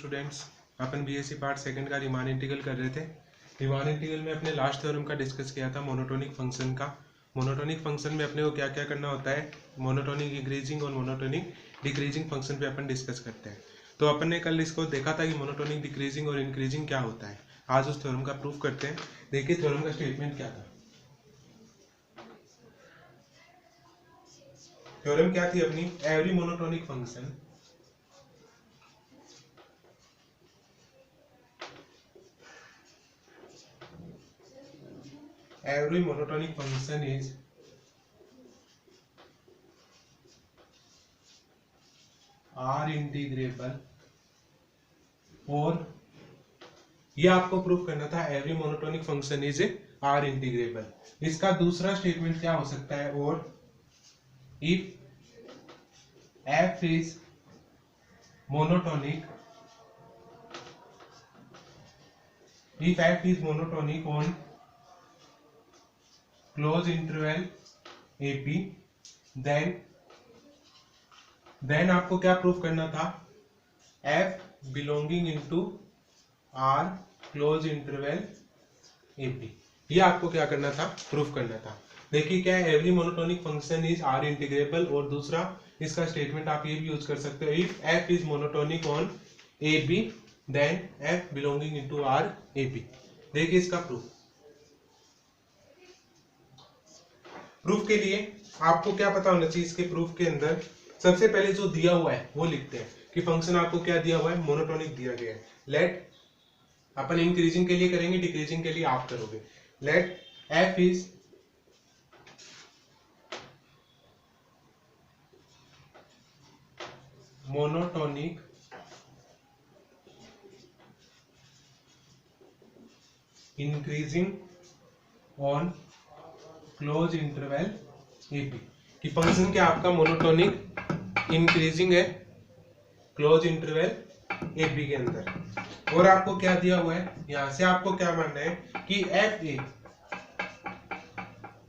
Students, अपन BSc part second का Riemann integral कर रहे थे। रीमान इंटीग्रल में अपने लास्ट थ्योरम का डिस्कस किया था मोनोटोनिक फंक्शन का। मोनोटोनिक फंक्शन में अपने को क्या क्या करना होता है, मोनोटोनिक इंक्रीजिंग और मोनोटोनिक डिक्रीजिंग फंक्शन पे अपन डिस्कस करते हैं। तो अपन ने कल इसको देखा था कि मोनोटोनिक डिक्रीजिंग और इंक्रीजिंग क्या होता है। आज उस थ्योरम का प्रूफ करते हैं। देखिए थ्योरम का स्टेटमेंट क्या था। थ्योरम क्या थी अपनी, every monotonic function every monotonic function is R integrable, और ये आपको प्रूफ करना था every monotonic function is R integrable. इसका दूसरा स्टेटमेंट क्या हो सकता है, और if f is monotonic, if f is monotonic on closed interval ab, then आपको क्या प्रूफ करना था, f belonging into R closed interval ab, ये आपको क्या करना था, प्रूफ करना था। देखिए क्या है, every monotonic function is R integrable, और दूसरा इसका स्टेटमेंट आप ये भी यूज कर सकते हो, if f is monotonic on ab then f belonging into R ab। देखिए इसका प्रूफ के लिए आपको क्या पता होना चाहिए, इसके प्रूफ के अंदर सबसे पहले जो दिया हुआ है वो लिखते हैं कि फंक्शन आपको क्या दिया हुआ है, मोनोटोनिक दिया गया है। लेट अपन इंक्रीजिंग के लिए करेंगे, डिक्रीजिंग के लिए आप करोगे। Let f is monotonic increasing on close interval ab, कि फंक्शन क्या आपका मोनोटोनिक इंक्रीजिंग है क्लोज इंटरवल ab के अंदर। और आपको क्या दिया हुआ है, यहां से आपको क्या मानना है कि f a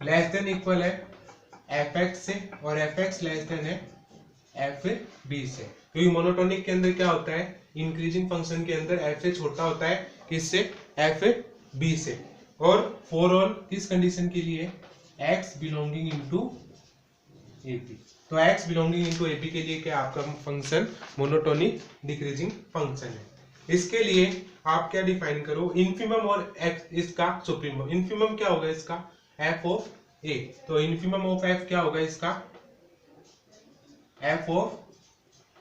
less than equal है fx से, और fx लेस देन है fb से। क्योंकि मोनोटोनिक के अंदर क्या होता है, इंक्रीजिंग फंक्शन के अंदर f a छोटा होता है किससे, fb से। और फॉर ऑल किस कंडीशन के लिए, x बिलोंगिंग इनटू ab, तो x बिलोंगिंग इनटू ab के लिए क्या आपका फंक्शन मोनोटोनिक डिक्रीजिंग फंक्शन है। इसके लिए आप क्या डिफाइन करो, इन्फिमम और x इसका सुप्रीमम। इन्फिमम क्या होगा इसका, f ऑफ a, तो इन्फिमम ऑफ f क्या होगा इसका, f ऑफ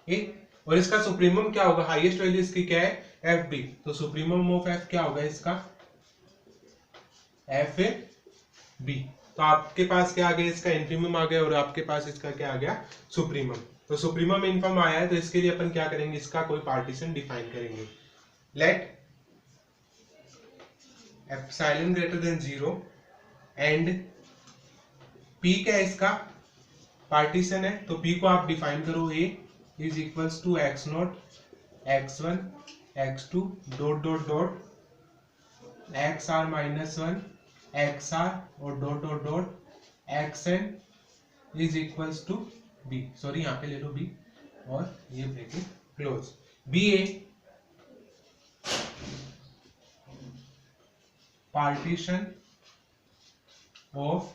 a, और इसका सुप्रीमम क्या होगा, हाईएस्ट वैल्यू इसकी क्या है, fb, तो सुप्रीमम ऑफ f क्या होगा इसका, fb। तो आपके पास क्या आ गया, इसका इन्फिमम आ गया, और आपके पास इसका क्या आ गया, सुप्रीमम। तो सुप्रीमम इन्फिमम आया है, तो इसके लिए अपन क्या करेंगे, इसका कोई पार्टीशन डिफाइन करेंगे। Let epsilon greater than 0 and p क्या है इसका, पार्टीशन है, तो p को आप डिफाइन करो, a is equals to x0 x1 x2 dot dot dot xr minus 1 xr और dot dot dot xn is equals to b, sorry यहाँ पे ले लो b, और ये bracket close. b a partition of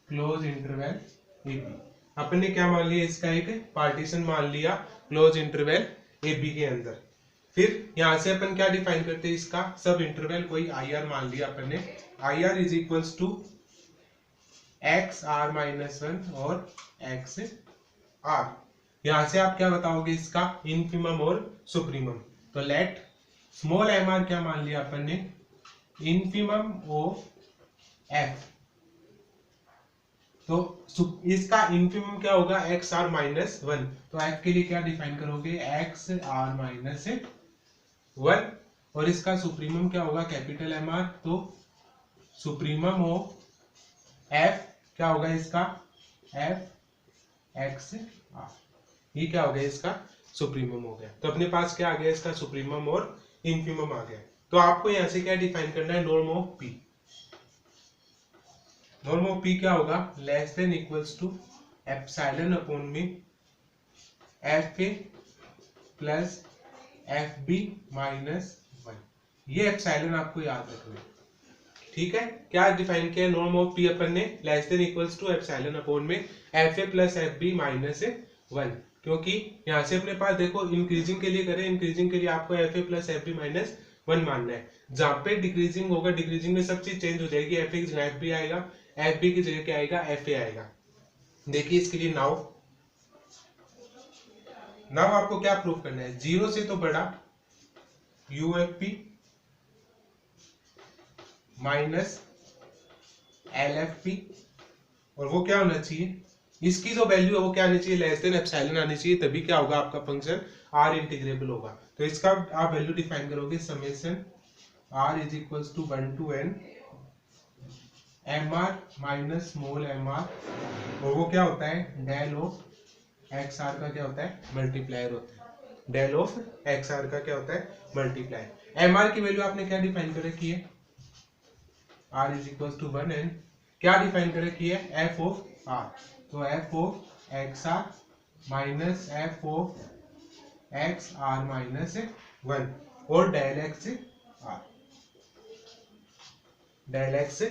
close interval ab, अपन ने क्या मान लिया, इसका एक पार्टीशन मान लिया क्लोज इंटरवल ab के अंदर। फिर यहां से अपन क्या डिफाइन करते हैं, इसका सब इंटरवल कोई ir मान लिया अपन ने, ir is equals to xr minus 1 और xr। यहां से आप क्या बताओगे, इसका इन्फिमम और सुप्रीमम। तो लेट स्मॉल mr क्या मान लिया अपन ने, इन्फिमम ऑफ f, तो इसका इन्फिमम क्या होगा, xr माइनस 1, तो f के लिए क्या डिफाइन करोगे, xr माइनस 1, और इसका सुप्रीमम क्या होगा, कैपिटल mr, तो सुप्रीमम ऑफ f क्या होगा इसका, f x r, ये क्या हो गया, इसका सुप्रीमम हो गया। तो अपने पास क्या आ गया, इसका सुप्रीमम और इन्फिमम आ गया। तो आपको यहां से क्या डिफाइन करना है, norm of p। Norm of p क्या होगा, less than equals to epsilon upon में f a plus f b minus 1। ये एप्सिलॉन आपको याद रखना है, ठीक है। क्या डिफाइन किया नॉर्म ऑफ पी अपन ने, less than equals to epsilon upon में f a plus f b minus 1, क्योंकि यहाँ से अपने पास देखो इंक्रीजिंग के लिए करें, इंक्रीजिंग के लिए आपको f a plus f b minus 1 मानना है। जहाँ पे डिक्रीजिंग होगा, डिक्रीजिंग में सब चीज चेंज हो जाएगी, एफ ए की जगह एफ बी आएगा, एफ बी की जगह क्या आएगा, एफ ए आएगा। देखिए इसके लिए नाउ आपको क्या प्रूव करना है, 0 से तो बड़ा U F P minus L F P, और वो क्या होना चाहिए, इसकी जो वैल्यू है वो क्या आनी चाहिए, लेस देन एप्सिलॉन आनी चाहिए, तभी क्या होगा आपका फंक्शन आर इंटीग्रेबल होगा। तो इसका आप वैल्यू डिफाइन करोगे, summation r is equals to 1 to n m are minus small M R, और वो क्या होता है, डेल ऑफ एक्स आर का क्या होता है, मल्टीप्लायर होता है। डेल ऑफ एक्स आर का क्या होता है, मल्टीप्लायर। एम आर की वैल्यू आपने क्या डिफाइन कर रखी है, are is equals to 1 n, क्या डिफाइन कर रखी है, एफ ऑफ आर। तो f of x r minus f of x r minus 1 और del x are, del x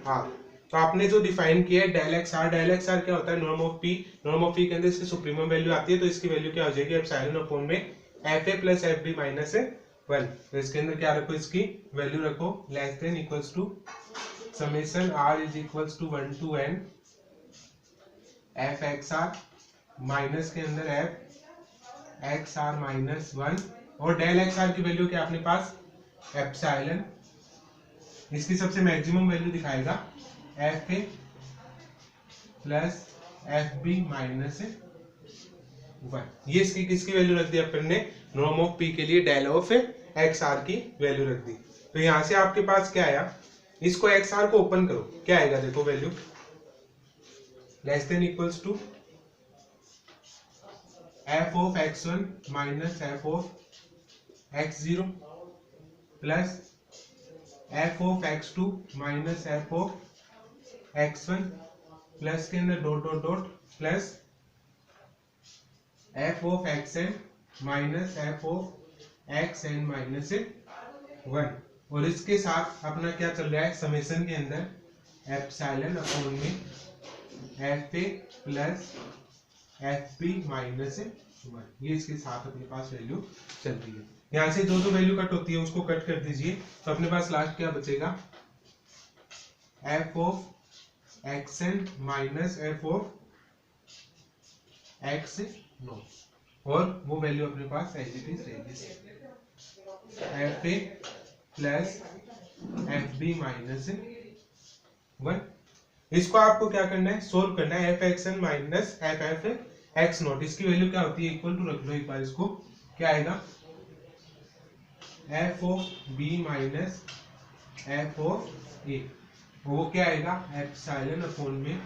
r. तो आपने जो डिफाइन किया है del x are, del x are क्या होता है, norm of p, norm of p के अंदर इसकी सुप्रीमम वैल्यू आती है, तो इसकी वैल्यू क्या हो जाएगी, एप्सिलॉन अपॉन में f a plus f b minus 1। तो इसके अंदर क्या रखो, इसकी वैल्यू रखो less than equals to summation r is equals to 1 to n f x r minus के अंदर एफ एक्स आर माइनस 1, और डेल एक्स आर की वैल्यू क्या अपने पास, एप्सिलॉन, इसकी सबसे मैक्सिमम वैल्यू दिखाएगा f a plus f b minus 1। ये इसकी किसकी वैल्यू रख दी अपन ने, नॉर्म ऑफ पी के लिए डेल ऑफ एक्स आर की वैल्यू रख दी। तो यहां से आपके पास क्या आया, इसको एक्स आर को ओपन करो, क्या आएगा देखो value, less than equals to f of x1 minus f of x0 plus f of x2 minus f of x1 plus के अंदर dot dot dot plus f of xn minus f of xn minus 1, और इसके साथ अपना क्या चल रहा है, समेशन के अंदर एप्सिलॉन अपॉन में f a plus f b minus 1, ये इसके साथ अपने पास वैल्यू चल रही है। यहाँ से जो वैल्यू कट होती है उसको कट कर दीजिए, तो अपने पास लास्ट क्या बचेगा, f of x n minus f of x no, और वो वैल्यू अपने पास एज इट इज रहेगी, f a plus f b minus 1। इसको आपको क्या करना है, सोल्व करना है, f x n minus f f x naught, इसकी वैल्यू क्या होती है, इक्वल टू रख लो एक बार, इसको क्या आएगा, f of b minus f of a, वो क्या आएगा, एप्सिलॉन अपॉन में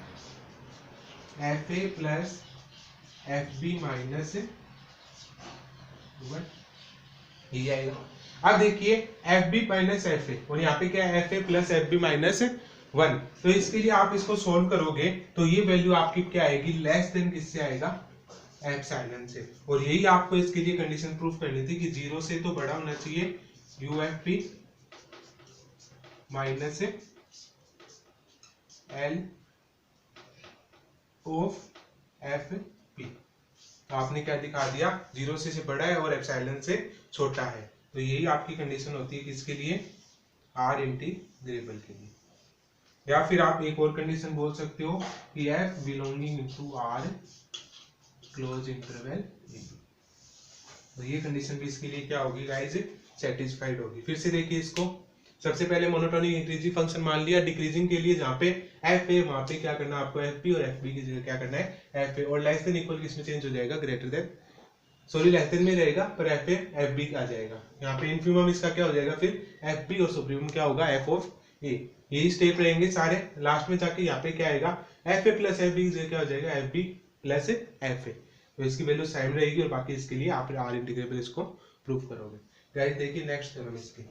f a plus f b minus 1, ये आएगा। अब देखिए f b minus f a, और यहाँ पे क्या है, f a plus f b minus 1, तो इसके लिए आप इसको सोल्व करोगे तो ये वैल्यू आपकी क्या आएगी, लेस देन किससे आएगा, एप्सिलॉन से। और यही आपको इसके लिए कंडीशन प्रूफ करनी थी कि 0 से तो बड़ा होना चाहिए U F P minus L of F P. तो आपने क्या दिखा दिया, 0 से बड़ा है और एप्सिलॉन से छोटा है, तो यही आपकी कंडीशन होती है किसके लिए, आर इंटीग्रेबल के लिए। या फिर आप एक और कंडीशन बोल सकते हो कि f belonging to r close interval, तो ये कंडीशन भी इसके लिए क्या होगी गाइस, सेटिस्फाइड होगी। फिर से देखिए इसको, सबसे पहले मोनोटोनिक इंक्रीजिंग फंक्शन मान लिया, डिक्रीजिंग के लिए जहाँ पे एफ ए वहां पे क्या करना है आपको, एफ पी, और एफ बी की जगह क्या करना है, एफ ए, और लेस देन इक्वल किसमें चेंज हो जाएगा, greater than, sorry less than में रहेगा पर एफ ए एफ बी आ जाएगा, यहाँ पे इनफिमम इसका क्या हो जाएगा, फिर एफ बी, और सुप्रीमम क्या होगा, एफ ऑफ ए। यही स्टेप रहेंगे सारे, लास्ट में जाके यहाँ पे क्या आएगा, f a plus f b की जगह क्या हो जाएगा, f b plus f a, तो इसकी वैल्यू सेम रहेगी, और बाकी इसके लिए आप आर इंटीग्रेबल इसको प्रूव करोगे। गाइस देखिए नेक्स्ट थ्योरम इसकी,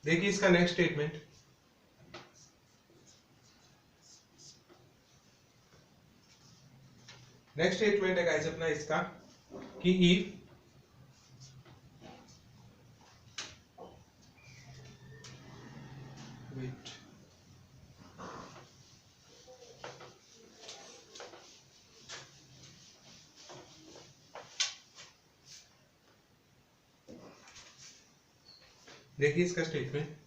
देखिए इसका नेक्स्ट स्टेटमेंट, नेक्स्ट स्टेटमेंट है गाइस अपना इसका कि इफ वेट देखिए इसका statement,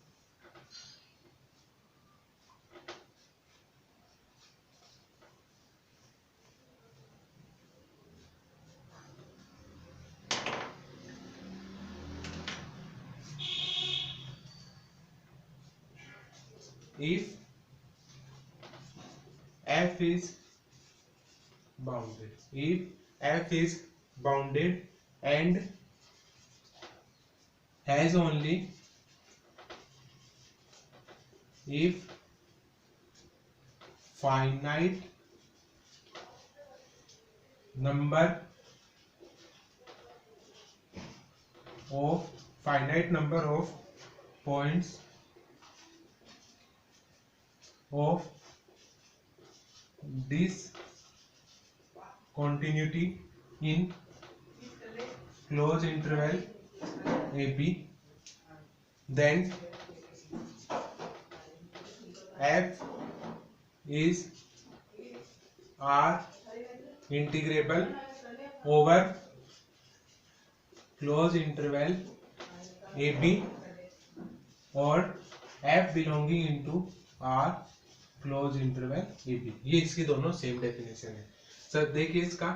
if f is bounded, if f is bounded and has only if finite number of points of discontinuity in closed interval AB, then f is R integrable over closed interval AB और f belonging into R close interval AB। ये इसकी दोनों same definition है। Sir देखिए इसका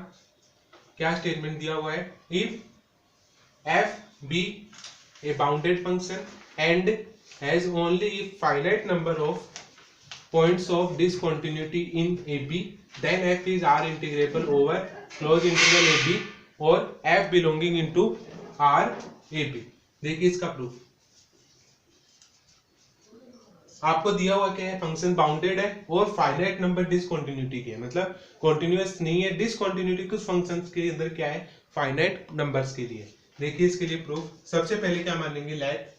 क्या statement दिया हुआ है, if f be a bounded function and has only a finite number of points of discontinuity in AB, then f is R integrable over closed interval AB और f belonging into R AB। देखिए इसका proof, आपको दिया हुआ क्या है, function bounded है और फाइनाइट नंबर डिसकंटिन्यूटी के, मतलब कॉन्टिन्यूअस नहीं है, डिसकंटिन्यूटी कुछ फंक्शंस के अंदर क्या है, फाइनाइट नंबर्स के लिए। देखिए इसके लिए प्रूफ, सबसे पहले क्या मानेंगे, let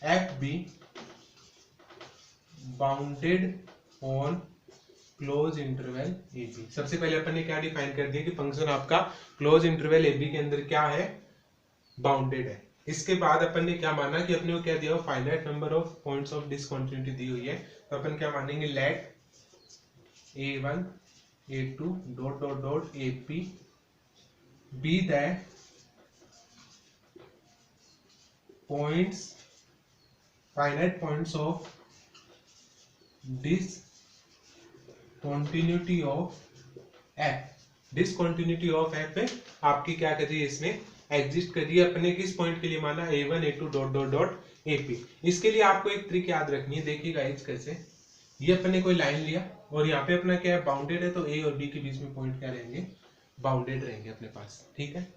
f be bounded on close interval A B. सबसे पहले अपन ने क्या डिफाइन कर दिया कि फंक्शन आपका क्लोज इंटरवल ए बी के अंदर क्या है, बाउंडेड है। इसके बाद अपन ने क्या माना कि अपने को क्या दिया, finite number of points of discontinuity दी हुई है, तो अपन क्या मानेंगे, let a1 a2 dot dot dot ap be that points finite points of discontinuity of f। Discontinuity of f है आपकी क्या कर रही है, इसमें एग्जिस्ट कर रही है। अपने किस पॉइंट के लिए माना, a1 a2 dot dot dot ap। इसके लिए आपको एक ट्रिक याद रखनी है, देखिए गाइस कैसे, ये अपने कोई लाइन लिया और यहाँ पे अपना क्या है, बाउंडेड है, तो a और b के बीच में पॉइंट क्या रहेंगे, बाउंडेड रहेंगे अपने पास, ठीक है।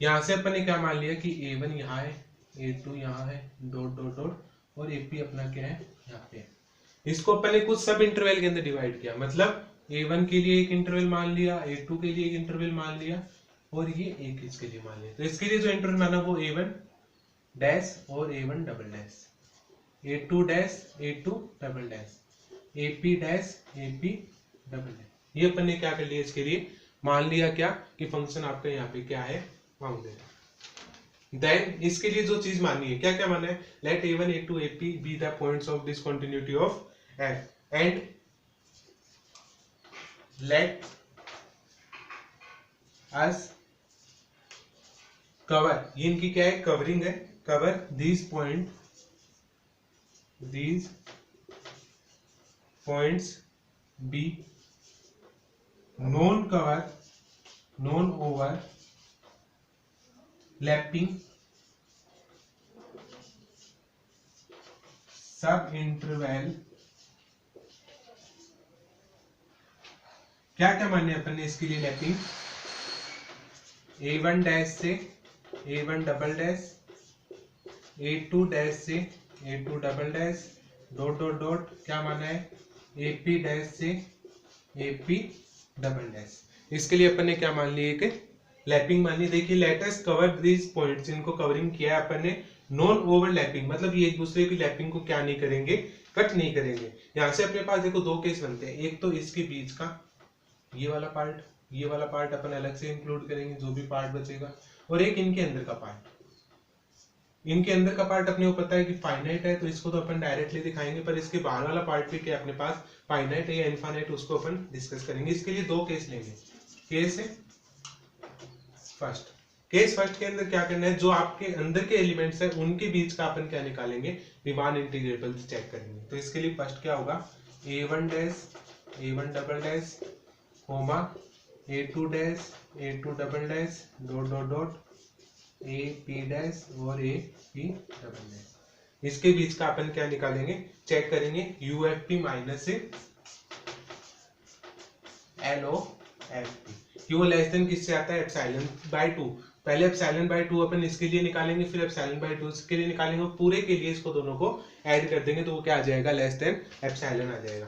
यहाँ से अपन ने क्या मान लिया कि a1 यहाँ है, a2 यहाँ है, डॉट डॉट डॉट, और ap अपना क्या है, यहाँ पे। इसको अपन ने कुछ सब इंटरवल के अंदर डिवाइड किया, मतलब a1 के लिए एक इंटरवल मान लिया, a2 के लिए एक इंटरवल मान लिया, और ये एक इसके लिए मान लिया। तो इसके लिए जो इंटरवल माना वो a1 डैश और a1 double dash, a2 dash a2 double dash, ap dash ap double dash. ये अपन ने क्या कर लिया, इसके लिए मान लिया क्या कि फंक्शन आपका यहाँ पे क्या है, बाउंडेड। देन इसके लिए जो चीज मानी है, क्या क्या माना है, let a1 a2 ap be the points of discontinuity of f and let us cover, ये इनकी क्या है, कवरिंग है, cover these points be non cover non overlapping sub interval. क्या क्या माने अपन ने इसके लिए, लैपिंग a1 डैश से a1 double dash, a2 dash से a2 double dash, dot dot dot, क्या माना है, ap डैश से ap डबल डैश। इसके लिए अपन ने क्या मान लिया, कि लैपिंग मानी। देखिए late us cover these points, इनको कवरिंग किया है अपन ने नॉन ओवरलैपिंग मतलब ये एक दूसरे की लैपिंग को क्या नहीं करेंगे, कट नहीं करेंगे। यहाँ से अपने पास देखो दो केस बनते हैं, एक तो इसके बीच का ये वाला पार्ट अपन अलग से इंक्लूड करेंगे जो भी पार्ट बचेगा, और एक इनके अंदर का पार्ट। इनके अंदर का पार्ट अपने को पता है कि फाइनाइट है तो इसको तो अपन डायरेक्टली दिखाएंगे, पर इसके बाहर वाला पार्ट भी क्या अपने पास फाइनाइट है या इनफाइनाइट उसको अपन डिस्कस करेंगे। इसके लिए दो केस लेंगे। केस फर्स्ट, केस फर्स्ट के अंदर क्या करना है, जो आपके अंदर के एलिमेंट्स है उनके बीच का अपन क्या निकालेंगे, रीमान इंटीग्रेबल चेक करेंगे। तो इसके लिए फर्स्ट क्या होगा, a1 dash a1 double dash comma a2 dash a2 double dash dot dot dot A P dash और ए पी डबल डैश। इसके बीच का अपन क्या निकालेंगे, चेक करेंगे UFP minus L O F P, क्यों लेस देन किससे आता है, एप्सिलॉन बाय 2। पहले एप्सिलॉन बाय 2 अपन इसके लिए निकालेंगे, फिर एप्सिलॉन बाय 2 इसके लिए निकालेंगे, पूरे के लिए इसको दोनों को ऐड कर देंगे तो वो क्या आ जाएगा, लेस देन एप्सिलॉन आ जाएगा।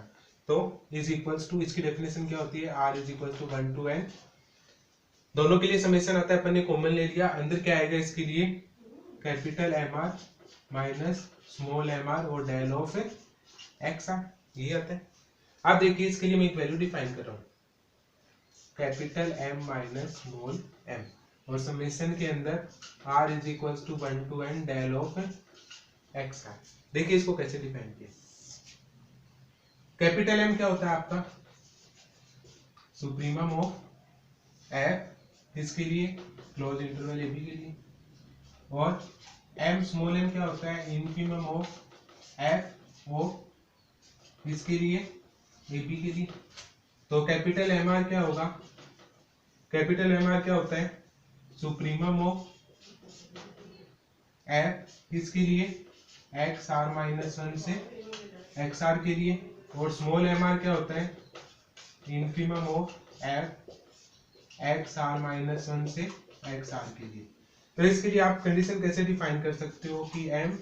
तो इज इक्वल्स टू, इसकी डेफिनेशन क्या होती है, are is equal to 1 to n, दोनों के लिए समेशन आता है, अपन ने कॉमन ले लिया, अंदर क्या आएगा इसके लिए, capital M are minus small M R और डेल ऑफ एक्स आर, ये आता है। अब देखिए इसके लिए मैं एक वैल्यू डिफाइन कर रहा हूँ, capital M minus small M, और समेशन के अंदर R is equal to 1 to n del of x R. देखिए इसको कैसे डिफाइन किया, कैपिटल एम क्या होता है आपका, सुप्रीमम ऑफ एफ इसके लिए, क्लोज इंटरवल ए बी के लिए, और एम स्मॉल एम क्या होता है, इनफिमम ऑफ एफ ओ इसके लिए, ए बी के लिए। तो कैपिटल एम आर क्या होगा, कैपिटल एम आर क्या होता है, सुप्रीमम ऑफ एफ इसके लिए, एक्स आर माइनस 1 से एक्स आर के लिए, और स्मॉल एम आर क्या होता है, infimum of f x r minus 1 से एक्स आर के लिए। तो इसके लिए आप कंडीशन कैसे डिफाइन कर सकते हो कि m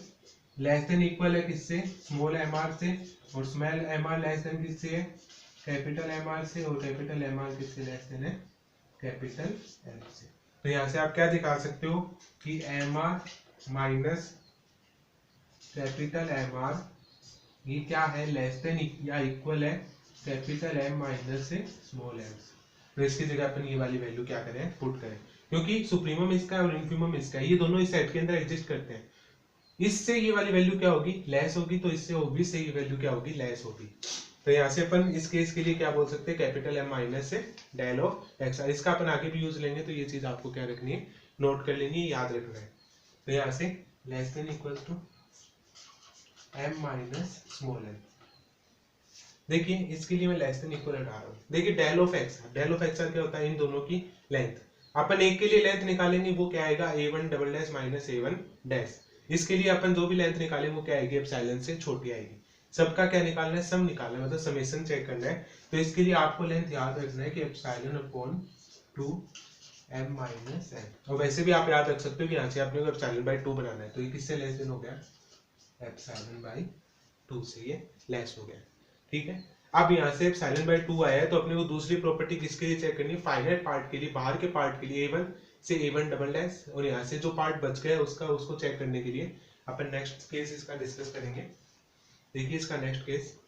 लेस देन इक्वल है किससे, स्मॉल एम आर से, और small M R less than किससे है, कैपिटल एम आर से, और कैपिटल एम आर किससे लेस देन है, कैपिटल एम से। तो यहाँ से आप क्या दिखा सकते हो कि M are minus capital M R ये क्या है, लेस देन या इक्वल है कैपिटल एम माइनस से स्मॉल एम। तो इसकी जगह अपन ये वाली वैल्यू क्या करें, पुट करें, क्योंकि सुप्रीमम इसका है और इनफिमम इसका है, ये दोनों इस सेट के अंदर एग्जिस्ट करते हैं। इससे ये वाली वैल्यू क्या होगी, लेस होगी, तो इससे ऑब्वियस से ये वैल्यू क्या होगी, लेस होगी। तो यहाँ से अपन इस केस के लिए क्या बोल सकते हैं, कैपिटल एम माइनस से डेल ऑफ एक्स आर। इसका अपन आगे भी यूज लेंगे, तो ये चीज आपको क्या रखनी है, नोट कर लेनी है, याद रखना है। तो यहाँ से less than equal to M minus small M. देखिए इसके लिए मैं लेस देन इक्वल हटा रहा हूँ। देखिए del of x are, del of x are क्या होता है, इन दोनों की लेंथ। अपन एक के लिए लेंथ निकालेंगे, वो क्या आएगा, a1 double dash minus a1 dash. इसके लिए अपन जो भी लेंथ निकालेंगे वो क्या आएगी, एप्सिलॉन से छोटी आएगी। सबका क्या निकालना है, सम निकालना है, मतलब समेशन चेक करना है। तो इसके लिए आपको लेंथ याद रखना है कि epsilon upon 2 m minus n। और वैसे भी आप याद रख सकते हो कि यहाँ से आपने एप्सिलॉन बाय 2 बनाना है, तो ये किससे लेस देन हो गया, एप्सिलॉन बाय 2 से ये लेस हो गया। ठीक है, अब यहाँ से एप्सिलॉन बाय 2 आया है, तो अपने को दूसरी प्रॉपर्टी किसके लिए चेक करनी है, फाइनाइट पार्ट के लिए, बाहर के पार्ट के लिए a1 से a1 डबल डैश, और यहाँ से जो पार्ट बच गया उसका उसको चेक करने के लिए अपन नेक्स्ट केस इसका डिस्कस करेंगे। देखिए इसका नेक्स्ट केस,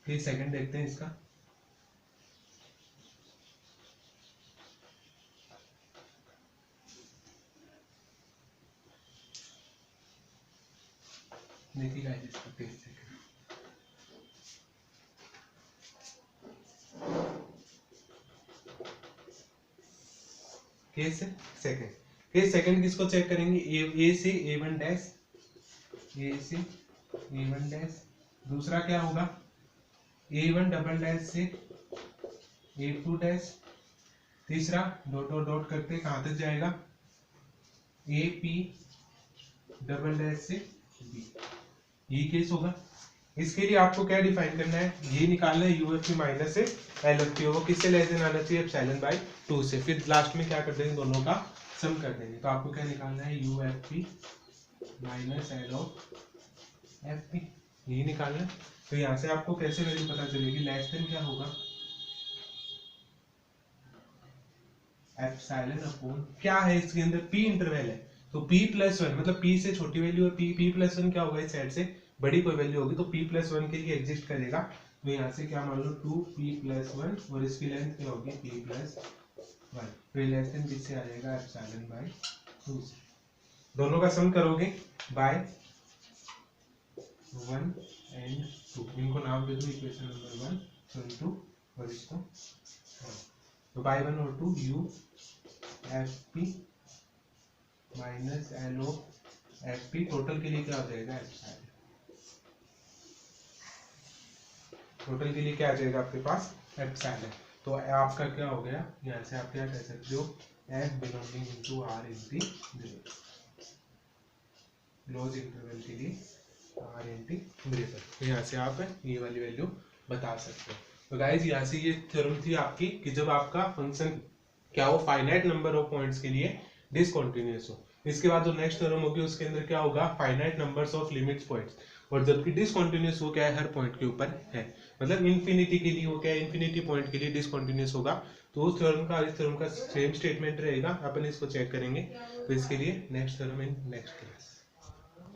केस सेकंड देखते हैं इसका। देखिए गाइस इसका case second, case second, case second किसको चेक करेंगे, ए से a1 डैश, ए से a1 डैश, दूसरा क्या होगा a1 डबल डैश से a2 डैश, तीसरा डॉट डॉट डॉट करते कहां तक जाएगा, ए पी डबल डैश से बी, ये केस होगा। इसके लिए आपको क्या डिफाइन करना है, ये निकालना है यूएफपी माइनस से एलएफपी, वो किससे लेस देन आना चाहिए, एप्सिलॉन बाय 2 से। फिर लास्ट में क्या कर देंगे, दोनों का सम कर देंगे। तो आपको क्या निकालना है, UFP minus L of FP, ये निकालना है। तो यहाँ से आपको कैसे वैल्यू पता चलेगी, लेस देन क्या होगा, एप्सिलॉन अपॉन क्या है इसके अंदर p इंटरवल है, तो p+1 मतलब p से छोटी वैल्यू और p+1 क्या होगा इस साइड से बड़ी कोई वैल्यू होगी, तो p+1 के लिए एग्जिस्ट करेगा। तो यहाँ से क्या मान लो 2p+1 और इसकी लेंथ क्या होगी p+1, तो लेस देन किससे आ जाएगा एप्सिलॉन/2 से। दोनों का सम करोगे बाय 1 एंड 2, इनको नाम दे दो इक्वेशन नंबर 1 सॉरी 2 और इसको 1, तो बाय 1 और 2 u fp minus LO fp total के लिए क्या हो जाएगा एप्सिलॉन, टोटल के लिए क्या आ जाएगा आपके पास एप्सिलॉन। तो आपका क्या हो गया, यहाँ से आप क्या कह सकते हो f बिलोंगिंग इनटू r इन दी क्लोज इंटरवल के लिए r इन दी ब्रेकर, तो यहाँ से आप ये वाली वैल्यू बता सकते हो। तो गाइज यहाँ से ये थ्योरम थी आपकी कि जब आपका फंक्शन क्या हो फाइनाइट नंबर ऑफ पॉइंट्स के लिए डिसकंटिन्यूअस हो। इसके बाद जो नेक्स्ट थ्योरम होगी उसके अंदर क्या होगा finite numbers of limits points, और जबकि डिसकंटिन्यूअस वो क्या है हर पॉइंट के ऊपर है, मतलब इन्फिनिटी के लिए वो क्या है इन्फिनिटी पॉइंट के लिए डिसकंटिन्यूअस होगा। तो उस थ्योरम का इस थ्योरम का सेम स्टेटमेंट रहेगा, अपन इसको चेक करेंगे। तो इसके लिए next theorem in next class.